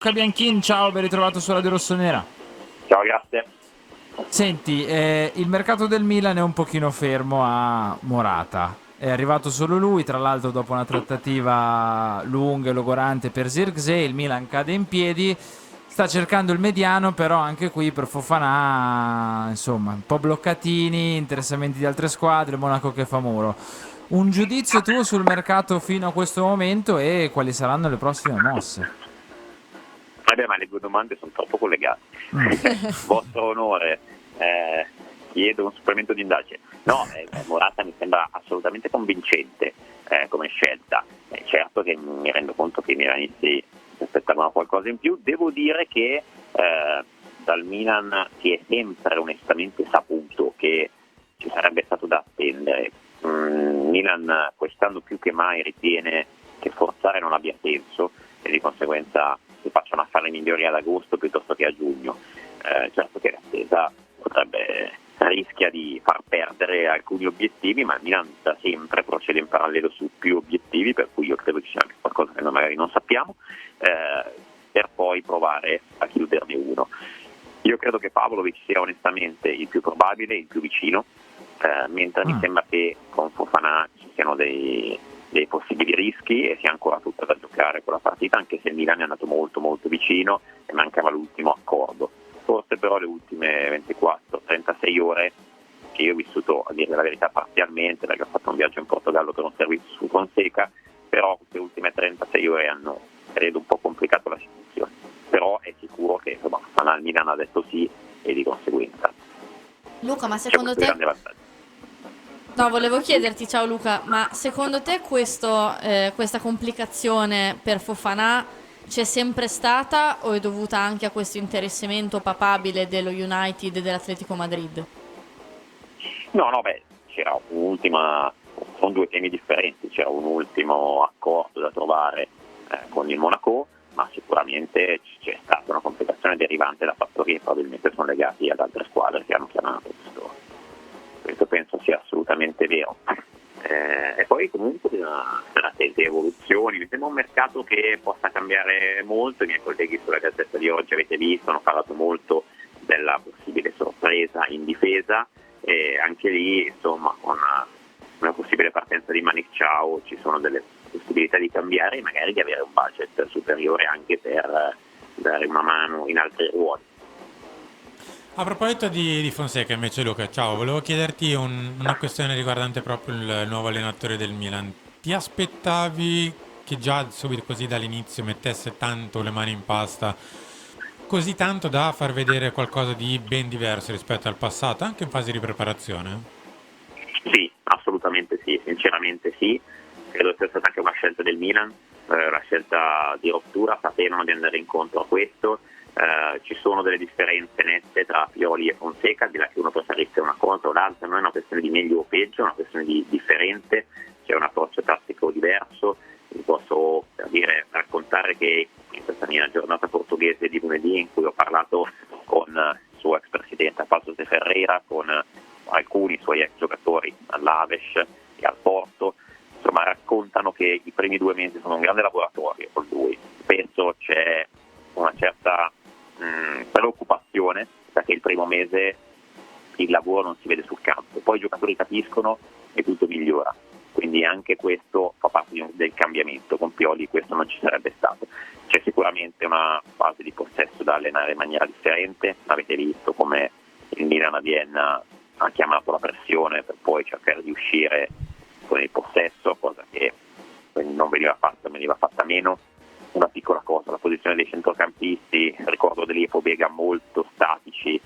Luca Bianchin, ciao, ben ritrovato su Radio Rossonera. Ciao, grazie. Senti, il mercato del Milan è un pochino fermo a Morata. È arrivato solo lui, tra l'altro dopo una trattativa lunga e logorante per Zirkzee, il Milan cade in piedi, sta cercando il mediano, però anche qui per Fofana, insomma, un po' bloccatini, interessamenti di altre squadre, Monaco che fa muro. Un giudizio tuo sul mercato fino a questo momento e quali saranno le prossime mosse? Vabbè, ma le due domande sono troppo collegate. Vostro onore, chiedo un supplemento di indagine. No, Morata mi sembra assolutamente convincente come scelta. Certo che mi rendo conto che i milanisti aspettavano qualcosa in più. Devo dire che dal Milan si è sempre onestamente saputo che ci sarebbe stato da attendere. Milan quest'anno più che mai ritiene che forzare non abbia senso e di conseguenza si facciano affari migliori ad agosto piuttosto che a giugno. Certo che l'attesa rischia di far perdere alcuni obiettivi, ma il Milan da sempre procede in parallelo su più obiettivi, per cui io credo ci sia anche qualcosa che noi magari non sappiamo, per poi provare a chiuderne uno. Io credo che Pavlovic sia onestamente il più probabile, il più vicino, mentre mi sembra che con Fofana ci siano dei possibili rischi e sia ancora tutta da giocare quella partita, anche se il Milan è andato molto molto vicino e mancava l'ultimo accordo. Forse però le ultime 24-36 ore, che io ho vissuto a dire la verità parzialmente perché ho fatto un viaggio in Portogallo per un servizio su Fonseca, però queste ultime 36 ore hanno credo un po' complicato la situazione, però è sicuro che insomma al Milan ha detto sì e di conseguenza Luca, ma c'è secondo questo te... grande vantaggio. No, volevo chiederti, ciao Luca, ma secondo te questa complicazione per Fofana c'è sempre stata o è dovuta anche a questo interessamento papabile dello United e dell'Atletico Madrid? No, c'era un'ultima, sono due temi differenti, c'era un ultimo accordo da trovare con il Monaco, ma sicuramente c'è stata una complicazione derivante da fattori che probabilmente sono legati ad altre squadre che hanno chiamato questo penso sia assolutamente vero. E poi comunque tante evoluzioni, mi sembra un mercato che possa cambiare molto. I miei colleghi sulla Gazzetta di oggi avete visto, hanno parlato molto della possibile sorpresa in difesa e anche lì insomma con una possibile partenza di Malik Ciao ci sono delle possibilità di cambiare e magari di avere un budget superiore anche per dare una mano in altri ruoli. A proposito di Fonseca invece Luca, ciao, volevo chiederti una questione riguardante proprio il nuovo allenatore del Milan. Ti aspettavi che già subito così dall'inizio mettesse tanto le mani in pasta, così tanto da far vedere qualcosa di ben diverso rispetto al passato, anche in fase di preparazione? Sì, assolutamente sì, sinceramente sì, credo sia stata anche una scelta del Milan, la scelta di rottura, sapevano di andare incontro a questo. Ci sono delle differenze nette tra Pioli e Fonseca, di là che uno preferisse una cosa o l'altra, non è una questione di meglio o peggio, è una questione di differenze, c'è un approccio tattico diverso. Vi posso per dire raccontare che in questa mia giornata portoghese di lunedì in cui ho parlato con il suo ex presidente Passo de Ferreira, con alcuni suoi ex giocatori all'Aves e al Porto, insomma raccontano che i primi 2 mesi sono un grande laboratorio con lui, spesso c'è una certa preoccupazione perché il primo mese il lavoro non si vede sul campo, poi i giocatori capiscono e tutto migliora, quindi anche questo fa parte del cambiamento. Con Pioli questo non ci sarebbe stato. C'è sicuramente una fase di possesso da allenare in maniera differente, avete visto come il Milan a Vienna ha chiamato la pressione per poi cercare di uscire con il possesso, cosa che non veniva fatta meno. Una piccola cosa, la posizione dei centrocampisti, ricordo dell'Iefo Bega molto statici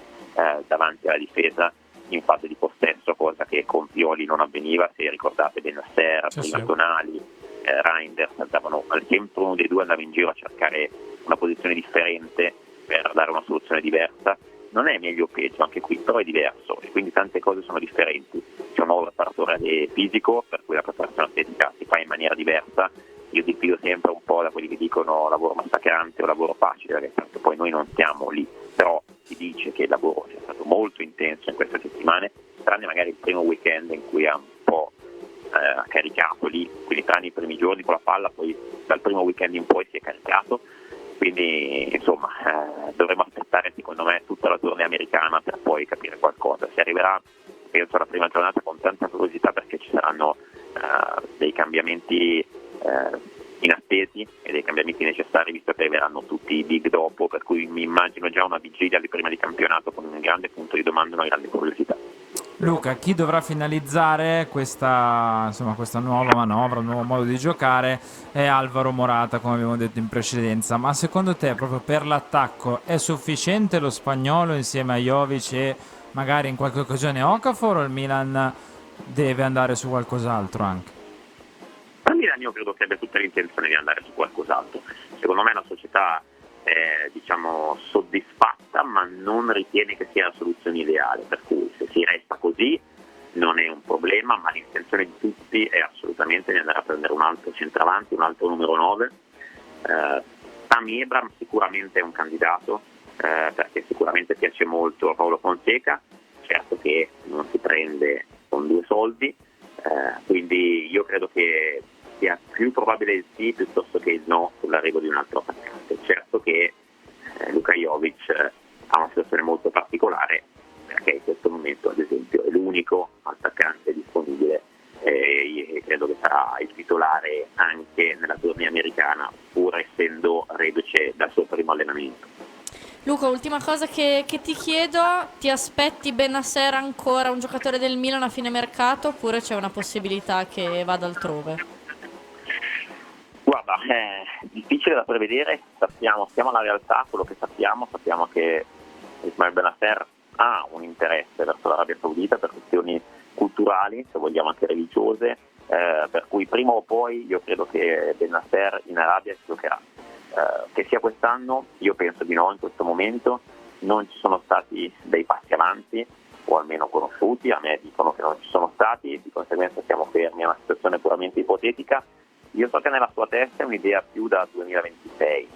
davanti alla difesa in fase di possesso, cosa che con Pioli non avveniva. Se ricordate Benasser, prima Tonali, Reinders andavano al centro, uno dei due andava in giro a cercare una posizione differente per dare una soluzione diversa. Non è meglio o peggio, anche qui però è diverso e quindi tante cose sono differenti. C'è un nuovo preparatore fisico per cui la preparazione atletica si fa in maniera diversa. Io diffido sempre un po' da quelli che dicono lavoro massacrante o lavoro facile, perché tanto poi noi non siamo lì, però si dice che il lavoro sia stato molto intenso in queste settimane, tranne magari il primo weekend in cui ha un po' caricato lì, quindi tranne i primi giorni con la palla, poi dal primo weekend in poi si è caricato, quindi insomma dovremo aspettare secondo me tutta la tournée americana per poi capire qualcosa. Si arriverà penso alla prima giornata con tanta curiosità perché ci saranno dei cambiamenti inattesi e dei cambiamenti necessari, visto che arriveranno tutti i big dopo, per cui mi immagino già una vigilia di prima di campionato con un grande punto di domanda e una grande curiosità. Luca, chi dovrà finalizzare questa nuova manovra, un nuovo modo di giocare è Alvaro Morata, come abbiamo detto in precedenza, ma secondo te proprio per l'attacco è sufficiente lo spagnolo insieme a Jovic e magari in qualche occasione Okafor, o il Milan deve andare su qualcos'altro anche? Il Milan io credo che abbia tutta l'intenzione di andare su qualcos'altro. Secondo me la società è soddisfatta, ma non ritiene che sia la soluzione ideale, per cui se si resta così non è un problema, ma l'intenzione di tutti è assolutamente di andare a prendere un altro centravanti, un altro numero 9. Tammy Abraham sicuramente è un candidato, perché sicuramente piace molto a Paolo Fonseca, certo che non si prende con due soldi, quindi io credo che sia più probabile il sì piuttosto che il no sull'arrivo di un altro attaccante. Certo che Luka Jovic ha una situazione molto particolare perché in questo momento ad esempio è l'unico attaccante disponibile e credo che sarà il titolare anche nella tournée americana, pur essendo reduce dal suo primo allenamento. Luca, ultima cosa che ti chiedo, ti aspetti Bennacer ancora un giocatore del Milan a fine mercato oppure c'è una possibilità che vada altrove? Guarda, è difficile da prevedere, stiamo alla realtà, quello che sappiamo che Ismael Bennacer ha un interesse verso l'Arabia Saudita per questioni culturali, se vogliamo anche religiose, per cui prima o poi io credo che Bennacer in Arabia si giocherà. Che sia quest'anno, io penso di no in questo momento, non ci sono stati dei passi avanti, o almeno conosciuti, a me dicono che non ci sono stati, di conseguenza siamo fermi, è una situazione puramente ipotetica. Io so che nella sua testa è un'idea più da 2026,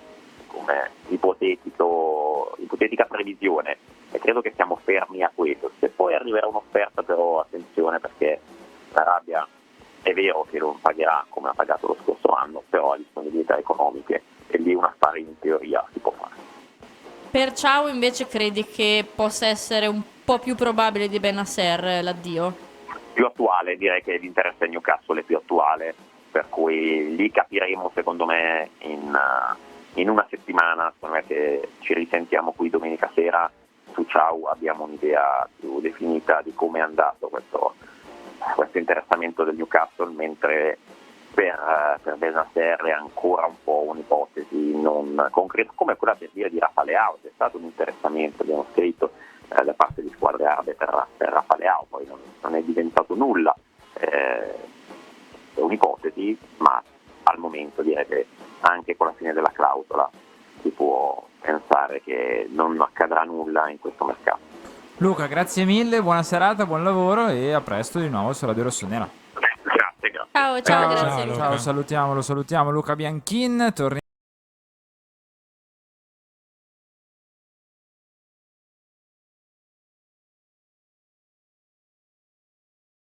come ipotetica previsione, e credo che siamo fermi a quello. Se poi arriverà un'offerta, però attenzione, perché l'Arabia è vero che non pagherà come ha pagato lo scorso anno, però ha disponibilità economiche e lì un affare in teoria si può fare. Per Ciao invece credi che possa essere un po' più probabile di Bennacer l'addio? Più attuale, direi che l'interesse a Newcastle è più attuale, per cui lì capiremo secondo me in una settimana, secondo me che ci risentiamo qui domenica sera, su Ciao abbiamo un'idea più definita di come è andato questo interessamento del Newcastle, mentre per Bennacer è ancora un po' un'ipotesi non concreta, come quella per dire di Rafa Leao. C'è stato un interessamento, abbiamo scritto, da parte di squadre arabe per Rafa Leao, poi non è diventato nulla, è un'ipotesi, ma al momento direi che anche con la fine della clausola si può pensare che non accadrà nulla in questo mercato. Luca, grazie mille, buona serata, buon lavoro e a presto di nuovo su Radio Rossonera. Grazie. Ciao, Ciao, grazie Luca. Luca. Ciao, salutiamo Luca Bianchin.